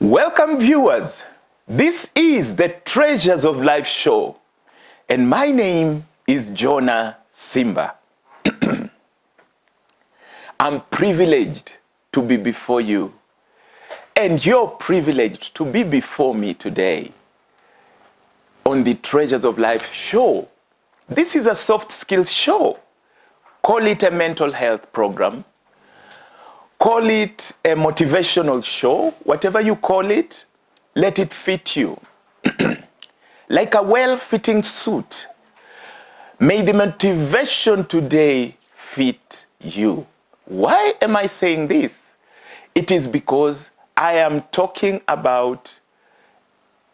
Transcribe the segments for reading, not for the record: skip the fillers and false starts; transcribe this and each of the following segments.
Welcome viewers, this is the Treasures of Life show and my name is JONA SIMBA. I'm privileged to be before you and you're privileged to be before me today on the Treasures of Life show. This is a soft skills show. Call it a mental health program. Call it a motivational show, whatever you call it, let it fit you. Like a well-fitting suit. May the motivation today fit you. Why am I saying this? It is because I am talking about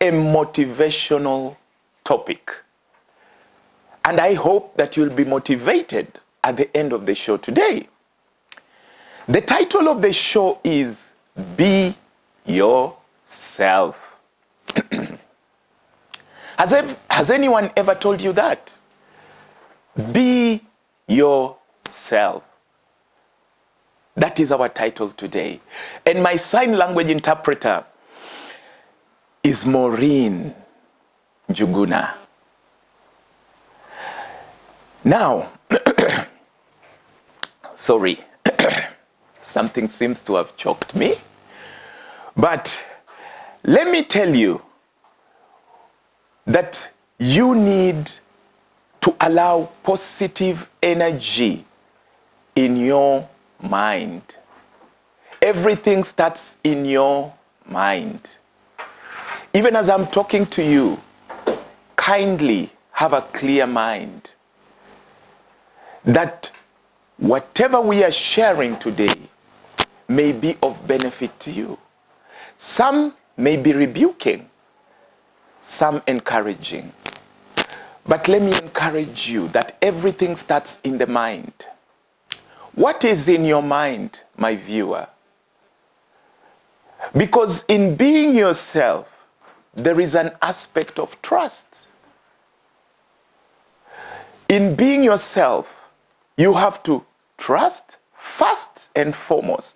a motivational topic. And I hope that you'll be motivated at the end of the show today. The title of the show is Be Yourself. Has anyone ever told you that? Be yourself. That is our title today. And my sign language interpreter is Maureen Juguna. Now, sorry. Something seems to have choked me. But let me tell you that you need to allow positive energy in your mind. Everything starts in your mind. Even as I'm talking to you, kindly have a clear mind that whatever we are sharing today may be of benefit to you. Some may be rebuking, some encouraging. But let me encourage you that everything starts in the mind. What is in your mind, my viewer? Because in being yourself, there is an aspect of trust. In being yourself, you have to trust first and foremost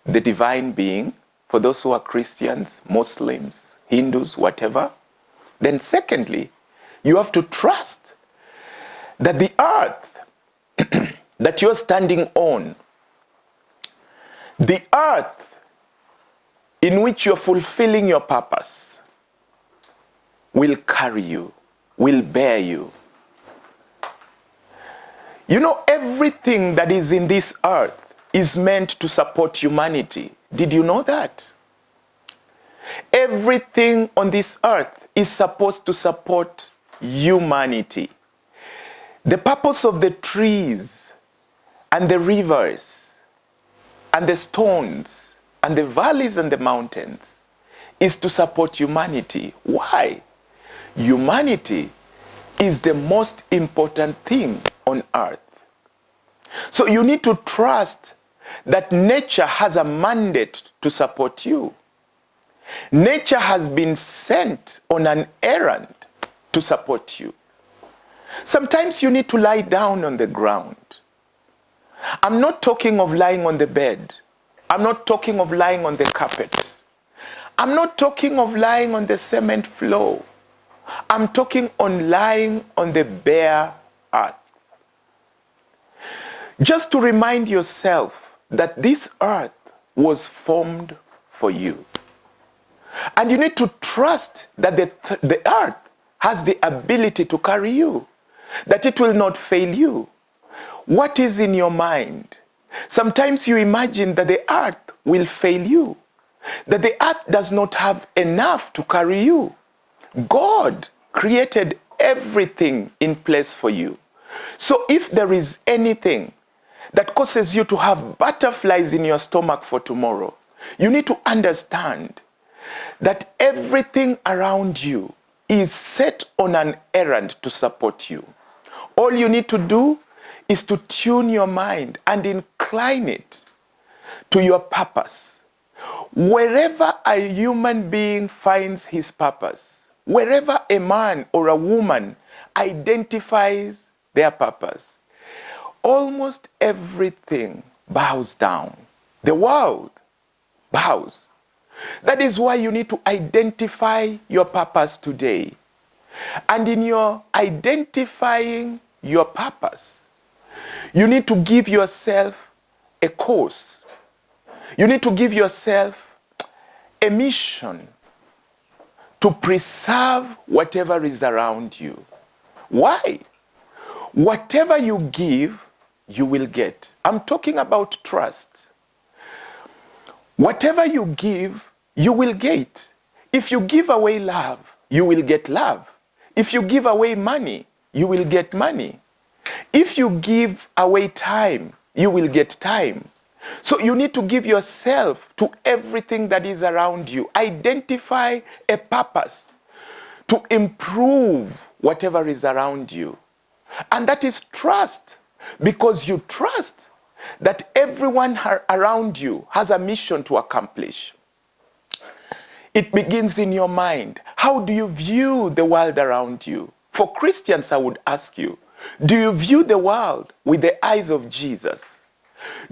the divine being, for those who are Christians, Muslims, Hindus, whatever. Then secondly, you have to trust that the earth that you're standing on, the earth in which you're fulfilling your purpose, will carry you, will bear you. You know, everything that is in this earth is meant to support humanity. Did you know that? Everything on this earth is supposed to support humanity. The purpose of the trees and the rivers and the stones and the valleys and the mountains is to support humanity. Why? Humanity is the most important thing on earth. So you need to trust that nature has a mandate to support you. Nature has been sent on an errand to support you. Sometimes you need to lie down on the ground. I'm not talking of lying on the bed. I'm not talking of lying on the carpet. I'm not talking of lying on the cement floor. I'm talking on lying on the bare earth. Just to remind yourself that this earth was formed for you. And you need to trust that the earth has the ability to carry you, that it will not fail you. What is in your mind? Sometimes you imagine that the earth will fail you, that the earth does not have enough to carry you. God created everything in place for you. So if there is anything that causes you to have butterflies in your stomach for tomorrow, you need to understand that everything around you is set on an errand to support you. All you need to do is to tune your mind and incline it to your purpose. Wherever a human being finds his purpose, wherever a man or a woman identifies their purpose, almost everything bows down. The world bows. That is why you need to identify your purpose today. And in your identifying your purpose, you need to give yourself a course. You need to give yourself a mission to preserve whatever is around you. Why? Whatever you give, you will get. I'm talking about trust. Whatever you give, you will get. If you give away love, you will get love. If you give away money, you will get money. If you give away time, you will get time. So you need to give yourself to everything that is around you. Identify a purpose to improve whatever is around you. And that is trust, because you trust that everyone around you has a mission to accomplish. It begins in your mind. How do you view the world around you? For Christians, I would ask you, do you view the world with the eyes of Jesus?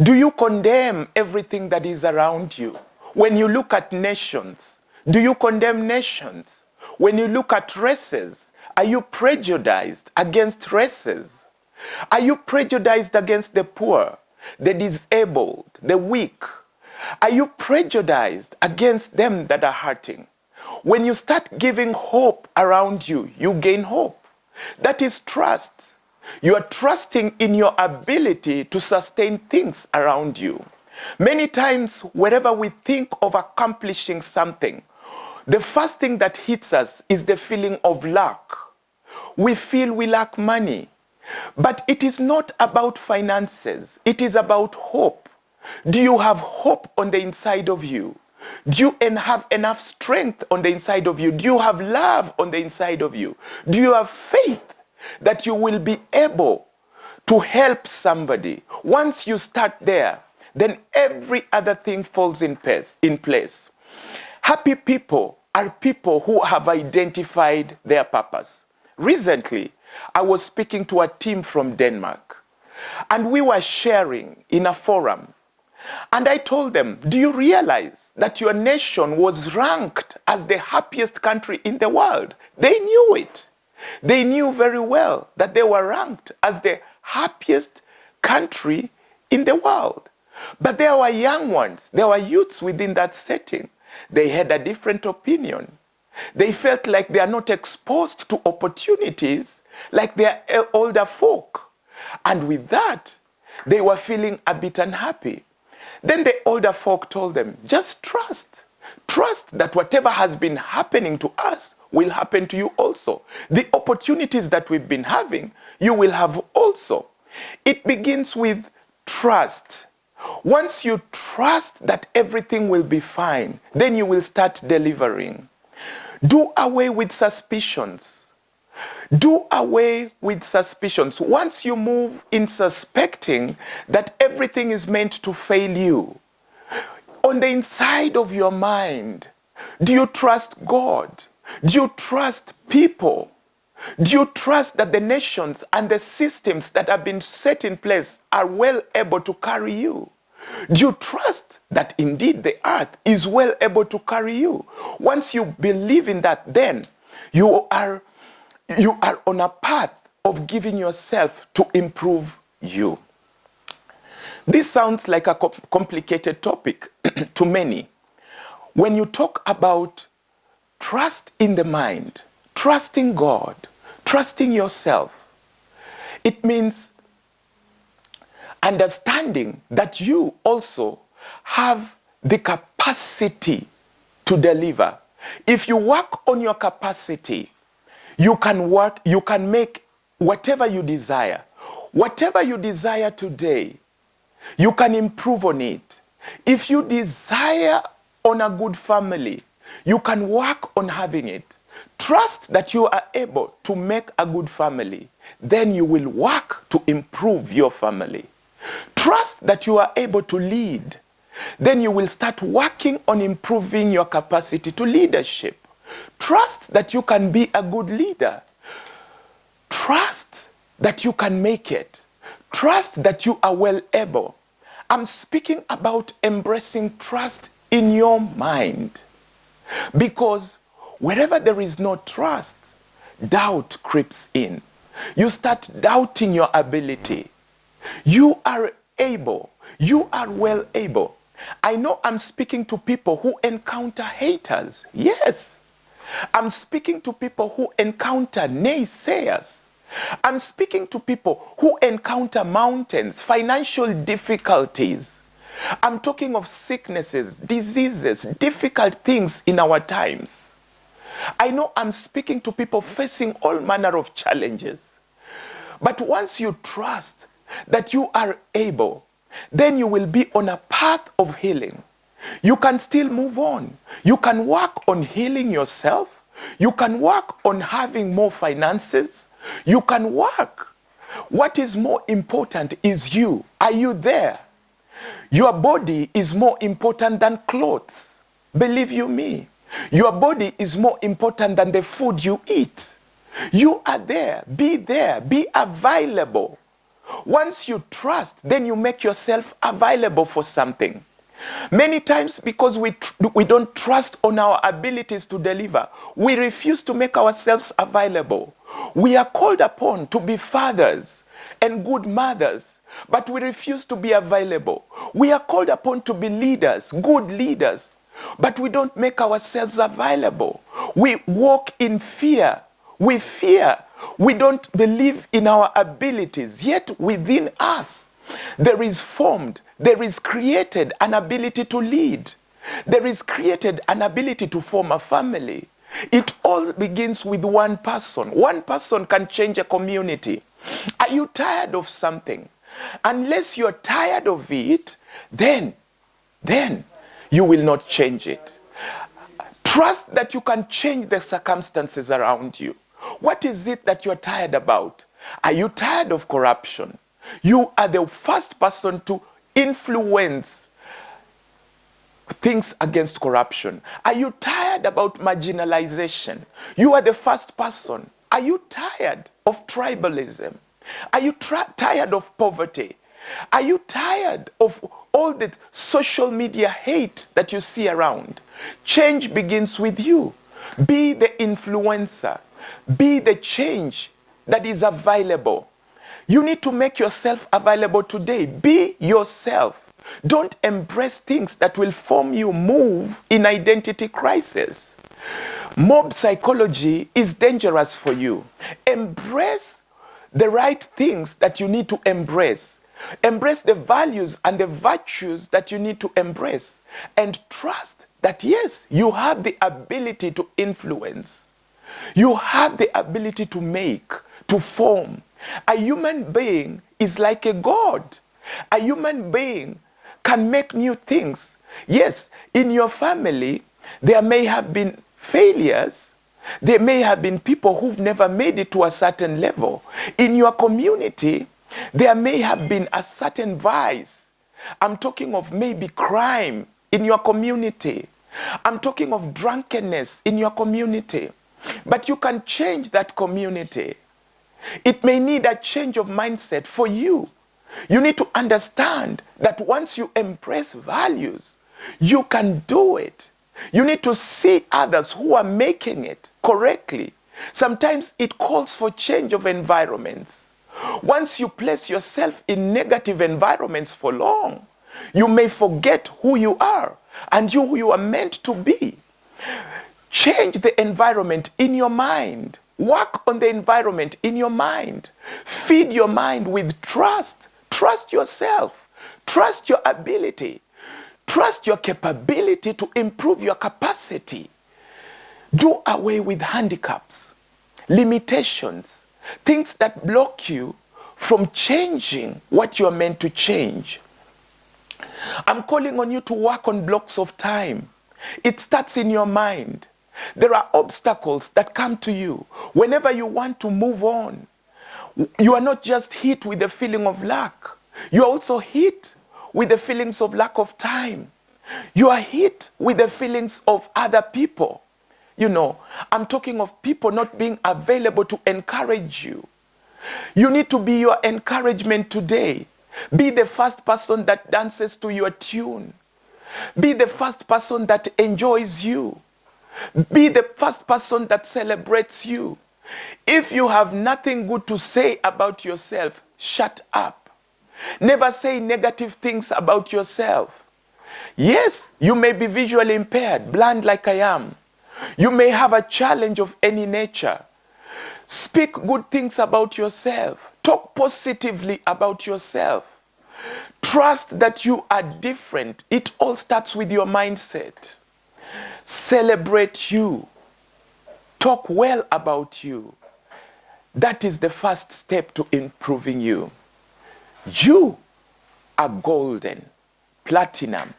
Do you condemn everything that is around you? When you look at nations, do you condemn nations? When you look at races, are you prejudiced against races? Are you prejudiced against the poor, the disabled, the weak? Are you prejudiced against them that are hurting? When you start giving hope around you, you gain hope. That is trust. You are trusting in your ability to sustain things around you. Many times, wherever we think of accomplishing something, the first thing that hits us is the feeling of lack. We feel we lack money. But it is not about finances. It is about hope. Do you have hope on the inside of you? Do you have enough strength on the inside of you? Do you have love on the inside of you? Do you have faith that you will be able to help somebody? Once you start there, then every other thing falls in place. Happy people are people who have identified their purpose. Recently, I was speaking to a team from Denmark, and we were sharing in a forum. And I told them, do you realize that your nation was ranked as the happiest country in the world? They knew it. They knew very well that they were ranked as the happiest country in the world. But there were young ones, there were youths within that setting. They had a different opinion. They felt like they are not exposed to opportunities like their older folk. And with that, they were feeling a bit unhappy. Then the older folk told them, just trust. Trust that whatever has been happening to us will happen to you also. The opportunities that we've been having, you will have also. It begins with trust. Once you trust that everything will be fine, then you will start delivering. Do away with suspicions. Do away with suspicions. Once you move in suspecting that everything is meant to fail you, on the inside of your mind, do you trust God? Do you trust people? Do you trust that the nations and the systems that have been set in place are well able to carry you? Do you trust that indeed the earth is well able to carry you? Once you believe in that, then you are on a path of giving yourself to improve you. This sounds like a complicated topic to many. When you talk about trust in the mind, trusting God, trusting yourself, it means understanding that you also have the capacity to deliver. If you work on your capacity, you can make whatever you desire. Whatever you desire today, you can improve on it. If you desire on a good family, you can work on having it. Trust that you are able to make a good family. Then you will work to improve your family. Trust that you are able to lead. Then you will start working on improving your capacity to leadership. Trust that you can be a good leader. Trust that you can make it. Trust that you are well able. I'm speaking about embracing trust in your mind. Because wherever there is no trust, doubt creeps in. You start doubting your ability. You are able. You are well able. I know I'm speaking to people who encounter haters. Yes. I'm speaking to people who encounter naysayers. I'm speaking to people who encounter mountains, financial difficulties. I'm talking of sicknesses, diseases, difficult things in our times. I know I'm speaking to people facing all manner of challenges. But once you trust that you are able, then you will be on a path of healing. You can still move on. You can work on healing yourself. You can work on having more finances. You can work. What is more important is you. Are you there? Your body is more important than clothes. Believe you me. Your body is more important than the food you eat. You are there. Be available. Once you trust, then you make yourself available for something. Many times, because we don't trust on our abilities to deliver, we refuse to make ourselves available. We are called upon to be fathers and good mothers, but we refuse to be available. We are called upon to be leaders, good leaders, but we don't make ourselves available. We walk in fear. We fear. We don't believe in our abilities. Yet within us, there is created an ability to lead. There is created an ability to form a family. It all begins with one person. One person can change a community. Are you tired of something? Unless you're tired of it, then you will not change it. Trust that you can change the circumstances around you. What is it that you're tired about? Are you tired of corruption? You are the first person to influence things against corruption. Are you tired about marginalization? You are the first person. Are you tired of tribalism? Are you tired of poverty? Are you tired of all the social media hate that you see around? Change begins with you. Be the influencer. Be the change that is available. You need to make yourself available today. Be yourself. Don't embrace things that will form you move in identity crisis. Mob psychology is dangerous for you. Embrace the right things that you need to embrace. Embrace the values and the virtues that you need to embrace. And trust that yes, you have the ability to influence. You have the ability to make, to form. A human being is like a god. A human being can make new things. Yes, in your family, there may have been failures. There may have been people who've never made it to a certain level. In your community, there may have been a certain vice. I'm talking of maybe crime in your community. I'm talking of drunkenness in your community. But you can change that community. It may need a change of mindset for you. You need to understand that once you embrace values, you can do it. You need to see others who are making it correctly. Sometimes it calls for change of environments. Once you place yourself in negative environments for long, you may forget who you are and who you are meant to be. Change the environment in your mind. Work on the environment in your mind. Feed your mind with trust. Trust yourself. Trust your ability. Trust your capability to improve your capacity. Do away with handicaps, limitations, things that block you from changing what you are meant to change. I'm calling on you to work on blocks of time. It starts in your mind. There are obstacles that come to you whenever you want to move on. You are not just hit with the feeling of lack. You are also hit with the feelings of lack of time. You are hit with the feelings of other people. You know, I'm talking of people not being available to encourage you. You need to be your encouragement today. Be the first person that dances to your tune. Be the first person that enjoys you. Be the first person that celebrates you. If you have nothing good to say about yourself, shut up. Never say negative things about yourself. Yes, you may be visually impaired, blind like I am. You may have a challenge of any nature. Speak good things about yourself. Talk positively about yourself. Trust that you are different. It all starts with your mindset. Celebrate you. Talk well about you. That is the first step to improving you. You are golden, platinum.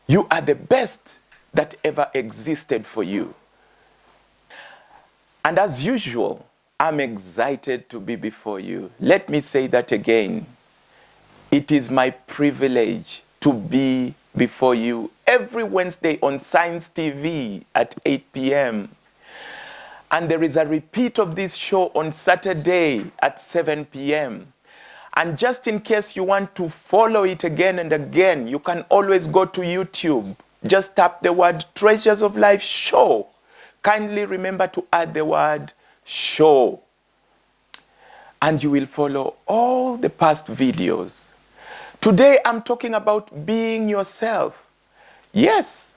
You are the best that ever existed for you. And as usual, I'm excited to be before you. Let me say that again. It is my privilege to be before you every Wednesday on Science TV at 8 p.m. And there is a repeat of this show on Saturday at 7 p.m. And just in case you want to follow it again and again, you can always go to YouTube. Just tap the word Treasures of Life Show. Kindly remember to add the word show. And you will follow all the past videos. Today I'm talking about being yourself. Yes,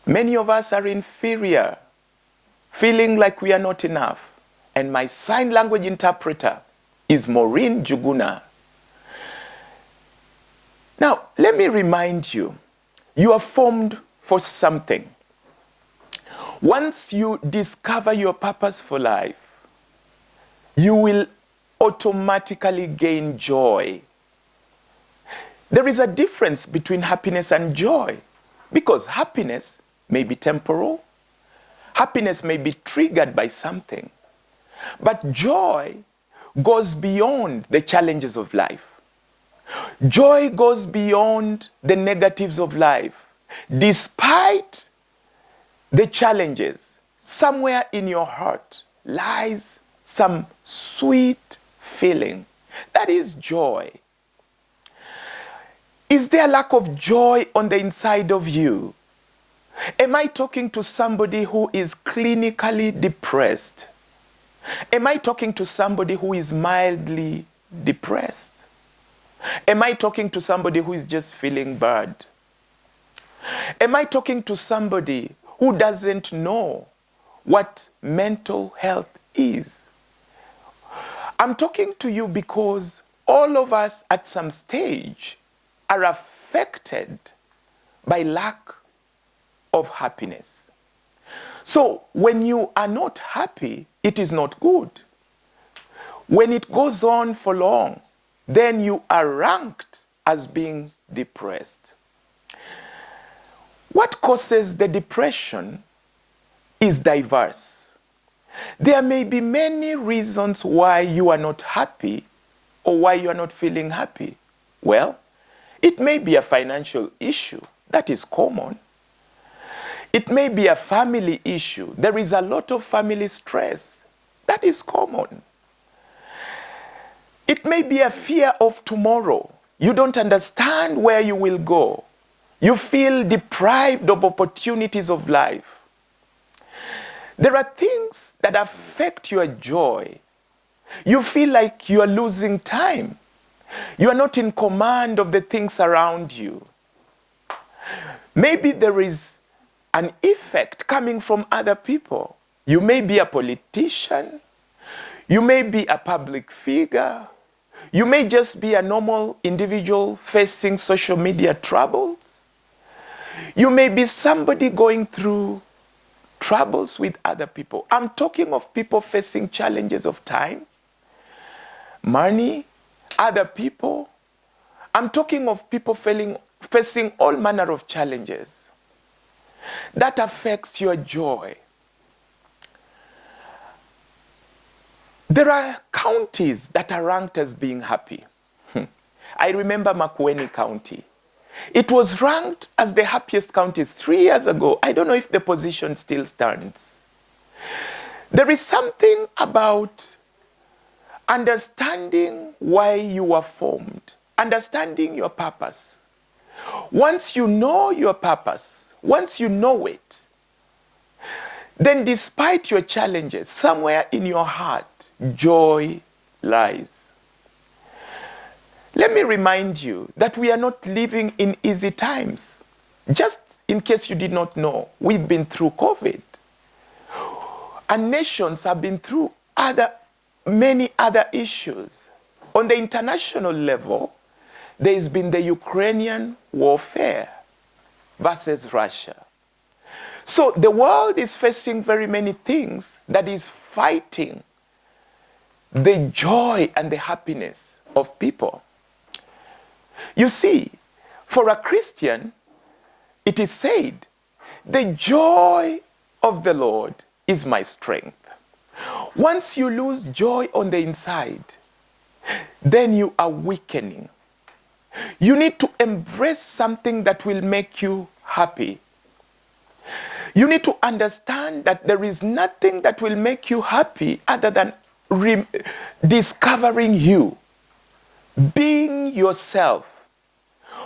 many of us are inferior, feeling like we are not enough. And my sign language interpreter is Maureen Juguna. Now, let me remind you, you are formed for something. Once you discover your purpose for life, you will automatically gain joy. There is a difference between happiness and joy, because happiness may be temporal, happiness may be triggered by something, but joy goes beyond the challenges of life. Joy goes beyond the negatives of life. Despite the challenges, somewhere in your heart lies some sweet feeling. That is joy. Is there a lack of joy on the inside of you? Am I talking to somebody who is clinically depressed? Am I talking to somebody who is mildly depressed? Am I talking to somebody who is just feeling bad? Am I talking to somebody who doesn't know what mental health is? I'm talking to you because all of us at some stage are affected by lack of happiness. So when you are not happy, it is not good. When it goes on for long, then you are ranked as being depressed. What causes the depression is diverse. There may be many reasons why you are not happy or why you are not feeling happy. Well, it may be a financial issue. That is common. It may be a family issue. There is a lot of family stress. That is common. It may be a fear of tomorrow. You don't understand where you will go. You feel deprived of opportunities of life. There are things that affect your joy. You feel like you are losing time. You are not in command of the things around you. Maybe there is an effect coming from other people. You may be a politician. You may be a public figure. You may just be a normal individual facing social media troubles. You may be somebody going through troubles with other people. I'm talking of people facing challenges of time, money, other people. I'm talking of people facing all manner of challenges. That affects your joy. There are counties that are ranked as being happy. I remember Makueni County. It was ranked as the happiest counties 3 years ago. I don't know if the position still stands. There is something about understanding why you were formed, understanding your purpose. Once you know your purpose, once you know it, then despite your challenges, somewhere in your heart, joy lies. Let me remind you that we are not living in easy times. Just in case you did not know, we've been through COVID. And nations have been through many other issues. On the international level, there has been the Ukrainian warfare versus Russia. So the world is facing very many things that is fighting the joy and the happiness of people. You see, for a Christian, it is said, the joy of the Lord is my strength. Once you lose joy on the inside, then you are weakening. You need to embrace something that will make you happy. You need to understand that there is nothing that will make you happy other than discovering you, being yourself.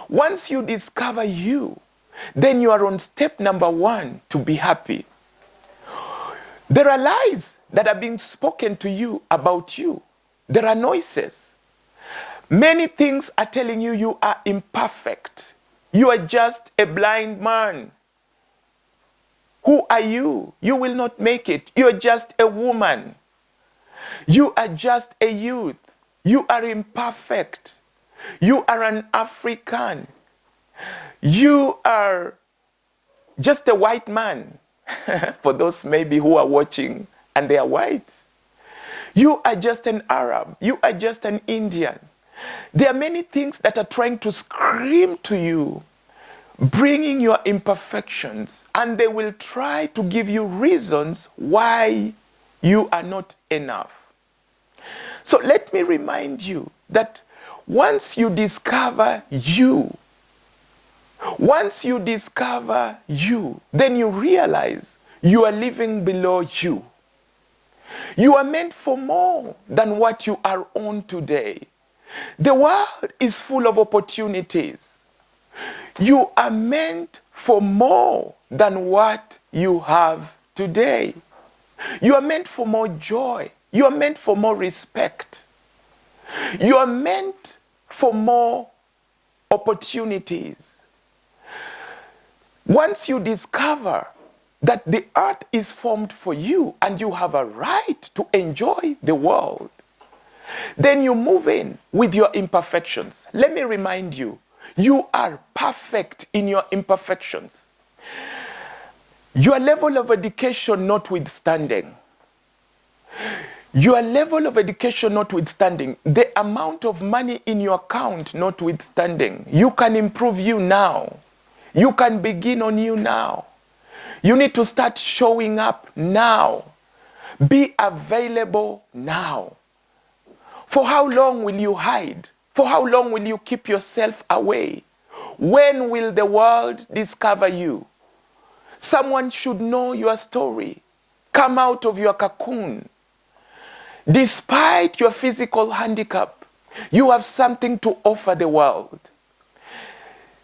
Once you discover you, then you are on step number 1 to be happy. There are lies that are being spoken to you about you. There are noises. Many things are telling you you are imperfect. You are just a blind man. Who are you? You will not make it. You are just a woman. You are just a youth. You are imperfect. You are an African. You are just a white man. For those maybe who are watching and they are white. You are just an Arab. You are just an Indian. There are many things that are trying to scream to you, bringing your imperfections, and they will try to give you reasons why you are not enough. So let me remind you that once you discover you, then you realize you are living below you. You are meant for more than what you are on today. The world is full of opportunities. You are meant for more than what you have today. You are meant for more joy. You are meant for more respect. You are meant for more opportunities. Once you discover that the earth is formed for you and you have a right to enjoy the world, then you move in with your imperfections. Let me remind you, you are perfect in your imperfections. Your level of education notwithstanding, the amount of money in your account notwithstanding, you can improve you now. You can begin on you now. You need to start showing up now. Be available now. For how long will you hide? For how long will you keep yourself away? When will the world discover you? Someone should know your story. Come out of your cocoon. Despite your physical handicap, you have something to offer the world.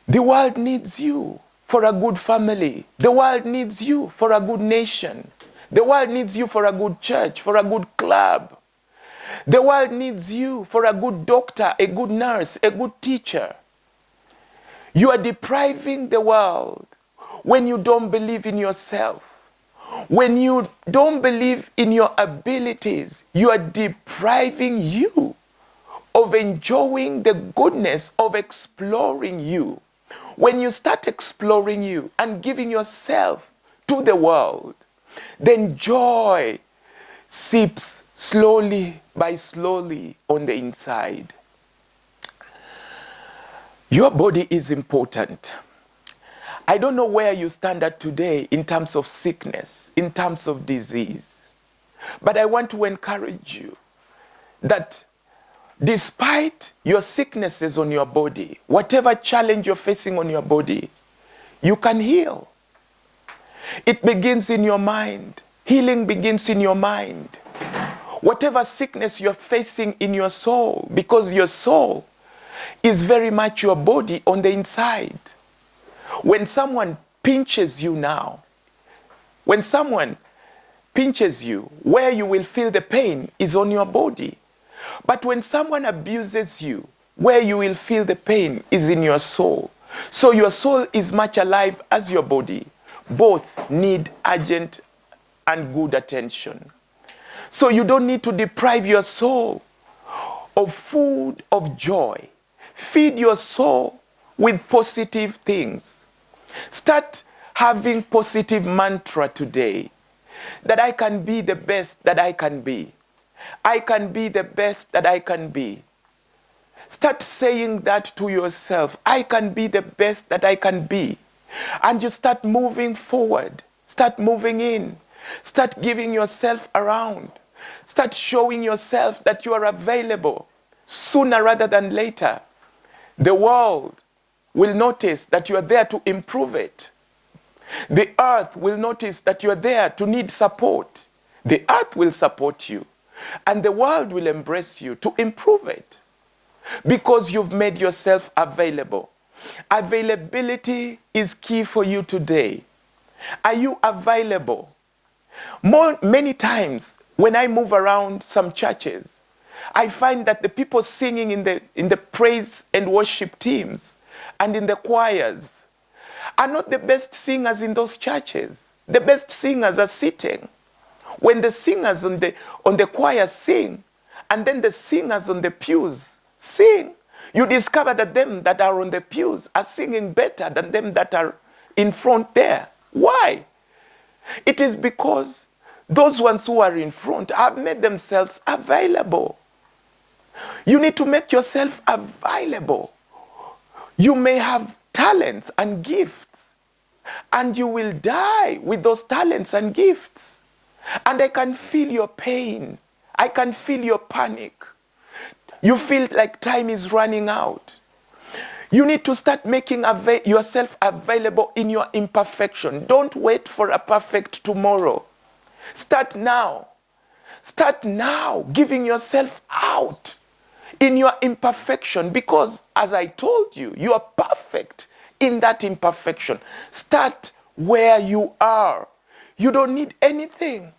The world needs you for a good family. The world needs you for a good nation. The world needs you for a good church, for a good club. The world needs you for a good doctor, a good nurse, a good teacher. You are depriving the world when you don't believe in yourself. When you don't believe in your abilities, you are depriving you of enjoying the goodness of exploring you. When you start exploring you and giving yourself to the world, then joy seeps slowly by slowly on the inside. Your body is important. I don't know where you stand at today in terms of sickness, in terms of disease. But I want to encourage you that despite your sicknesses on your body, whatever challenge you're facing on your body, you can heal. It begins in your mind. Healing begins in your mind. Whatever sickness you're facing in your soul, because your soul is very much your body on the inside. When someone pinches you now, when someone pinches you, where you will feel the pain is on your body. But when someone abuses you, where you will feel the pain is in your soul. So your soul is much alive as your body. Both need urgent and good attention. So you don't need to deprive your soul of food of joy. Feed your soul with positive things. Start having positive mantra today, that I can be the best that I can be. I can be the best that I can be. Start saying that to yourself. I can be the best that I can be. And you start moving forward. Start moving in. Start giving yourself around. Start showing yourself that you are available sooner rather than later. The world will notice that you are there to improve it. The earth will notice that you are there to need support. The earth will support you. And the world will embrace you to improve it. Because you've made yourself available. Availability is key for you today. Are you available? Many times when I move around some churches, I find that the people singing in the praise and worship teams and in the choirs are not the best singers in those churches. The best singers are sitting. When the singers on the choir sing, and then the singers on the pews sing, you discover that them that are on the pews are singing better than them that are in front there. Why? It is because those ones who are in front have made themselves available. You need to make yourself available. You may have talents and gifts, and you will die with those talents and gifts. And I can feel your pain. I can feel your panic. You feel like time is running out. You need to start making yourself available in your imperfection. Don't wait for a perfect tomorrow. Start now. Start now giving yourself out in your imperfection, because as I told you, you are perfect in that imperfection. Start where you are. You don't need anything.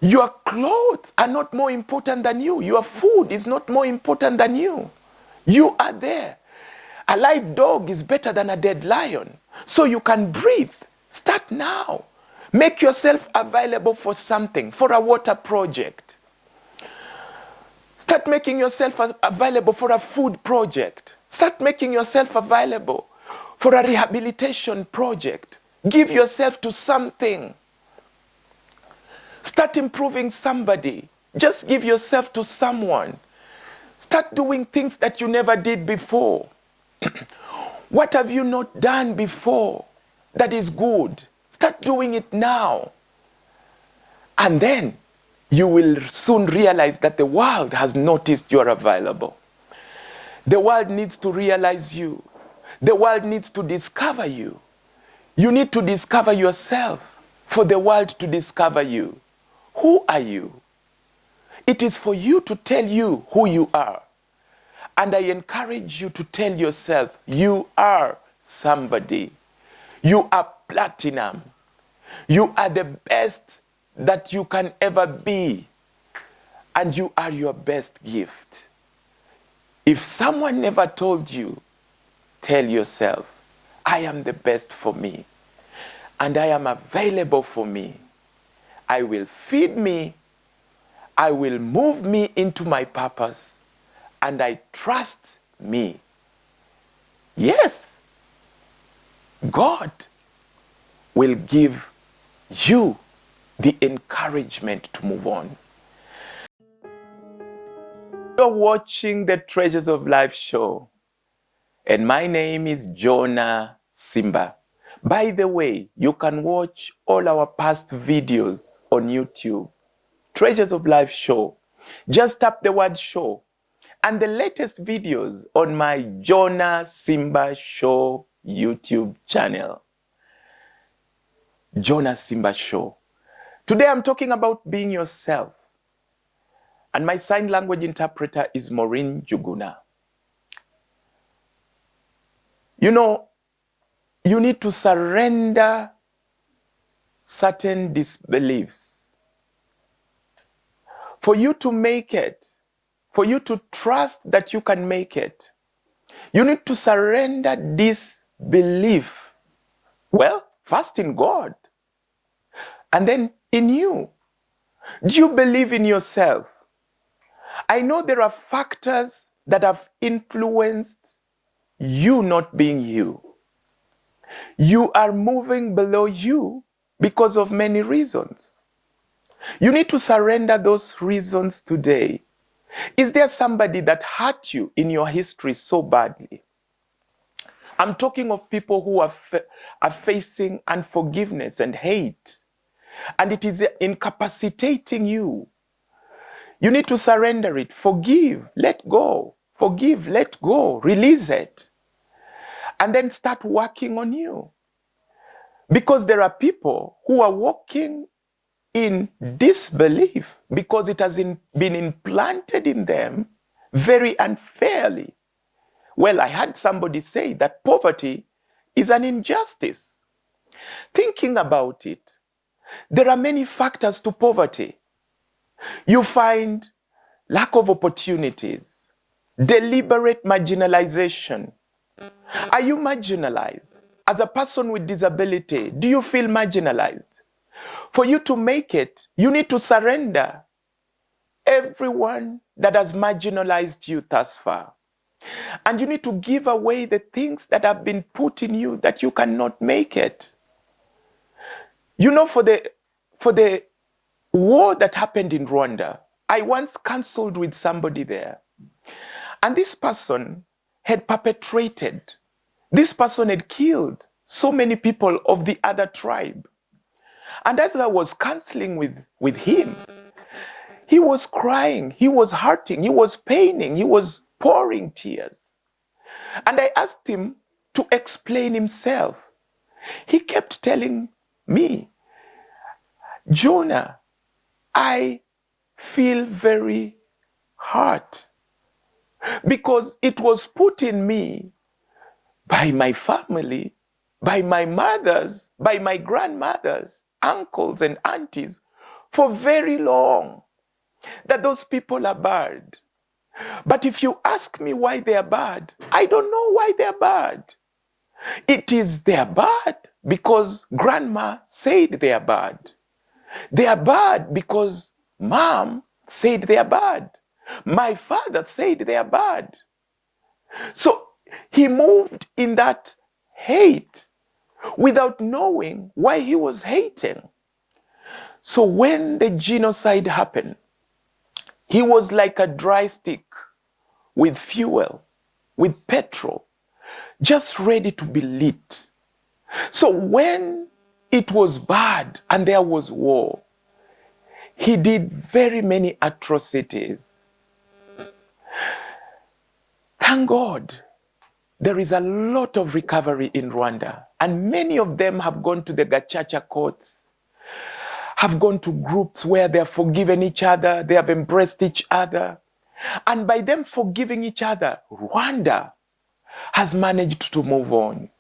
Your clothes are not more important than you. Your food is not more important than you. You are there. A live dog is better than a dead lion. So you can breathe. Start now. Make yourself available for something, for a water project. Start making yourself available for a food project. Start making yourself available for a rehabilitation project. Give yourself to something. Start improving somebody. Just give yourself to someone. Start doing things that you never did before. What have you not done before that is good? Start doing it now. And then you will soon realize that the world has noticed you are available. The world needs to realize you. The world needs to discover you. You need to discover yourself for the world to discover you. Who are you? It is for you to tell you who you are. And I encourage you to tell yourself, you are somebody. You are platinum. You are the best that you can ever be. And you are your best gift. If someone never told you, tell yourself, I am the best for me. And I am available for me. I will feed me. I will move me into my purpose. And I trust me. Yes, God will give you the encouragement to move on. You're watching the Treasures of Life show. And my name is JONA SIMBA. By the way, you can watch all our past videos on YouTube. Treasures of Life show. Just tap the word show. And the latest videos on my JONA SIMBA show YouTube channel. JONA SIMBA show. Today I'm talking about being yourself. And my sign language interpreter is Maureen Juguna. You know, you need to surrender certain disbeliefs. For you to make it, for you to trust that you can make it, you need to surrender this belief. Well, first in God, and then in you. Do you believe in yourself? I know there are factors that have influenced you not being you. You are moving below you because of many reasons. You need to surrender those reasons today. Is there somebody that hurt you in your history so badly? I'm talking of people who are facing unforgiveness and hate, and it is incapacitating you. You need to surrender it. Forgive, let go. Forgive, let go. Release it. And then start working on you. Because there are people who are walking in disbelief because it has been implanted in them very unfairly. Well, I had somebody say that poverty is an injustice. Thinking about it, there are many factors to poverty. You find lack of opportunities, deliberate marginalization. Are you marginalized? As a person with disability, do you feel marginalized? For you to make it, you need to surrender everyone that has marginalized you thus far. And you need to give away the things that have been put in you that you cannot make it. You know, for the war that happened in Rwanda, I once counseled with somebody there. And this person had perpetrated, this person had killed so many people of the other tribe. And as I was counseling with him, he was crying, he was hurting, he was paining, he was pouring tears. And I asked him to explain himself. He kept telling me, Jonah, I feel very hurt because it was put in me by my family, by my mothers, by my grandmothers, uncles and aunties for very long, that those people are bad. But if you ask me why they are bad, I don't know why they are bad. It is they are bad because grandma said they are bad. They are bad because mom said they are bad. My father said they are bad. So he moved in that hate without knowing why he was hating. So when the genocide happened, he was like a dry stick with fuel, with petrol, just ready to be lit. So when it was bad and there was war, he did very many atrocities. Thank God, there is a lot of recovery in Rwanda, and many of them have gone to the Gacaca courts, have gone to groups where they have forgiven each other, they have embraced each other. And by them forgiving each other, Rwanda has managed to move on.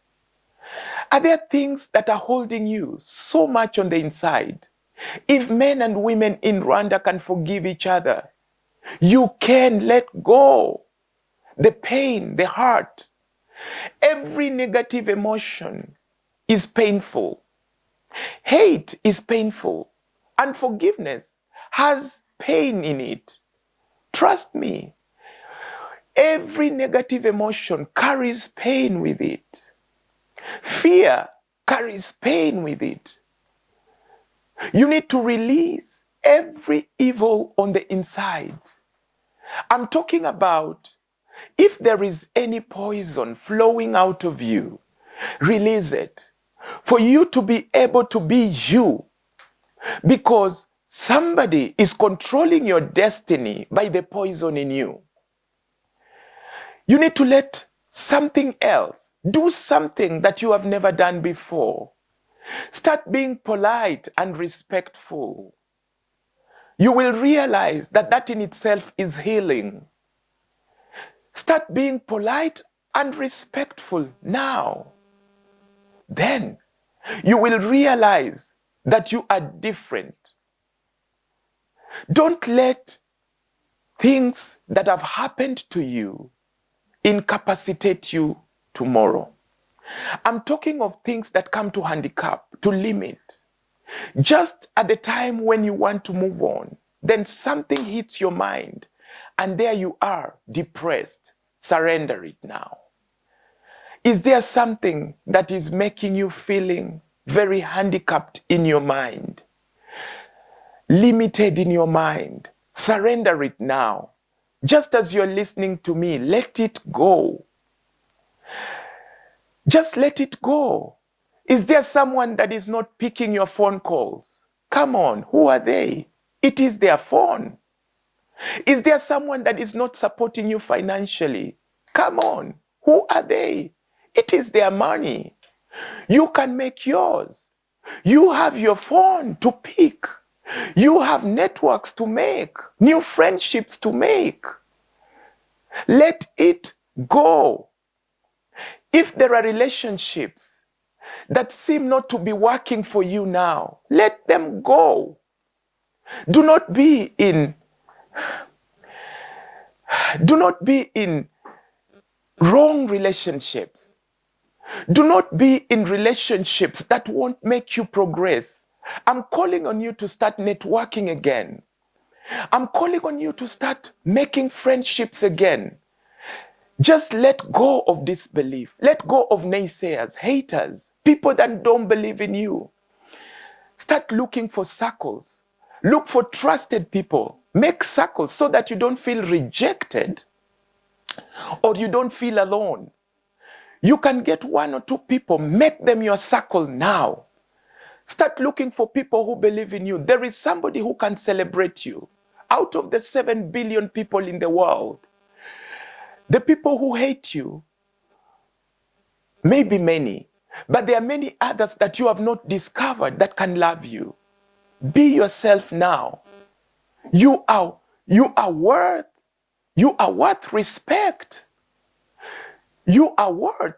Are there things that are holding you so much on the inside? If men and women in Rwanda can forgive each other, you can let go. The pain, the hurt, every negative emotion is painful. Hate is painful. Unforgiveness has pain in it. Trust me, every negative emotion carries pain with it. Fear carries pain with it. You need to release every evil on the inside. I'm talking about if there is any poison flowing out of you, release it. For you to be able to be you. Because somebody is controlling your destiny by the poison in you. You need to let something else do something that you have never done before. Start being polite and respectful. You will realize that that in itself is healing. Start being polite and respectful now, then you will realize that you are different. Don't let things that have happened to you incapacitate you tomorrow. I'm talking of things that come to handicap, to limit. Just at the time when you want to move on, then something hits your mind, and there you are, depressed. Surrender it now. Is there something that is making you feeling very handicapped in your mind? Limited in your mind? Surrender it now. Just as you're listening to me, let it go. Just let it go. Is there someone that is not picking your phone calls? Come on, who are they? It is their phone. Is there someone that is not supporting you financially? Come on, who are they? It is their money. You can make yours. You have your phone to pick. You have networks to make, new friendships to make. Let it go. If there are relationships that seem not to be working for you now, let them go. Do not be in wrong relationships. Do not be in relationships that won't make you progress. I'm calling on you to start networking again. I'm calling on you to start making friendships again. Just let go of disbelief. Let go of naysayers, haters, people that don't believe in you. Start looking for circles. Look for trusted people. Make circles so that you don't feel rejected or you don't feel alone. You can get 1 or 2 people, make them your circle now. Start looking for people who believe in you. There is somebody who can celebrate you. Out of the 7 billion people in the world, the people who hate you may be many, but there are many others that you have not discovered that can love you. Be yourself now. You are worth respect. You are worth.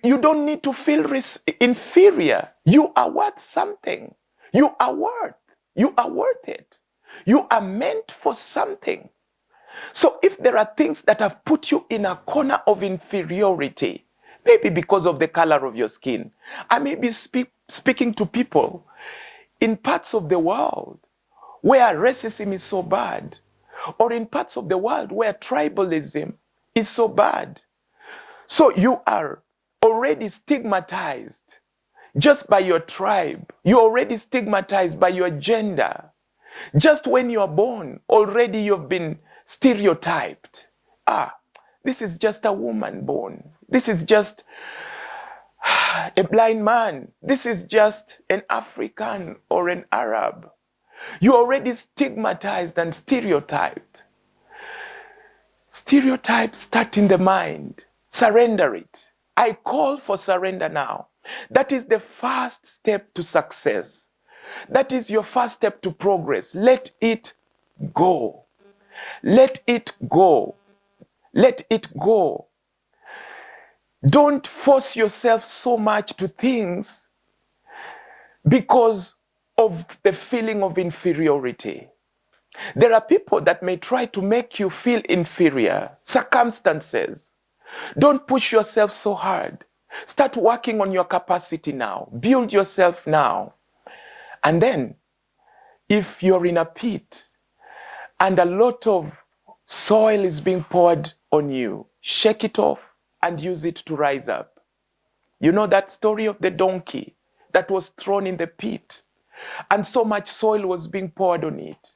You don't need to feel inferior. You are worth something. You are worth it. You are meant for something. So if there are things that have put you in a corner of inferiority, maybe because of the color of your skin, I may be speaking to people in parts of the world where racism is so bad, or in parts of the world where tribalism is so bad. So you are already stigmatized just by your tribe. You're already stigmatized by your gender. Just when you're born, already you've been stereotyped. This is just a woman born. This is just a blind man. This is just an African or an Arab. You're already stigmatized and stereotyped. Stereotypes start in the mind. Surrender it. I call for surrender now. That is the first step to success. That is your first step to progress. Let it go. Let it go. Let it go. Don't force yourself so much to things because of the feeling of inferiority. There are people that may try to make you feel inferior. Circumstances. Don't push yourself so hard. Start working on your capacity now. Build yourself now. And then, if you're in a pit and a lot of soil is being poured on you, shake it off and use it to rise up. You know that story of the donkey that was thrown in the pit and so much soil was being poured on it.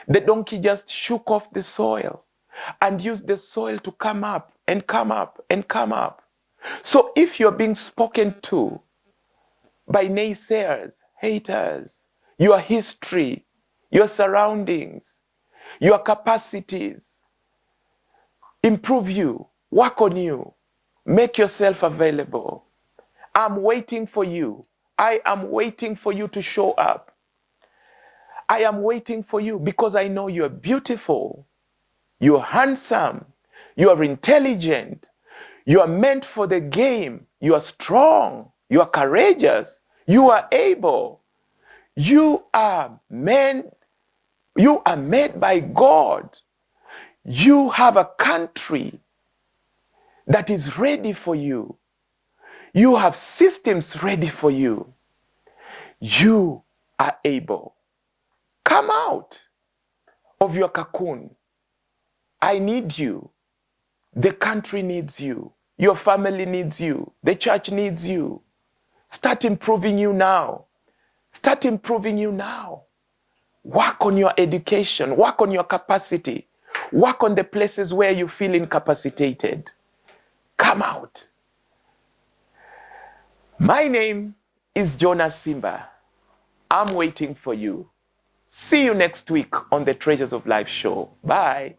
The donkey just shook off the soil and used the soil to come up and come up and come up. So if you're being spoken to by naysayers, haters, your history, your surroundings, your capacities, improve you, work on you, make yourself available. I'm waiting for you. I am waiting for you to show up. I am waiting for you because I know you're beautiful, you're handsome, you are intelligent, You are meant for the game. You are strong. You are courageous. You are able. You are made by God. You have a country that is ready for you. You have systems ready for you. You are able. Come out of your cocoon. I need you. The country needs you. Your family needs you. The church needs you. Start improving you now. Start improving you now. Work on your education. Work on your capacity. Work on the places where you feel incapacitated. Come out. My name is JONA SIMBA. I'm waiting for you. See you next week on the Treasures of Life show. Bye.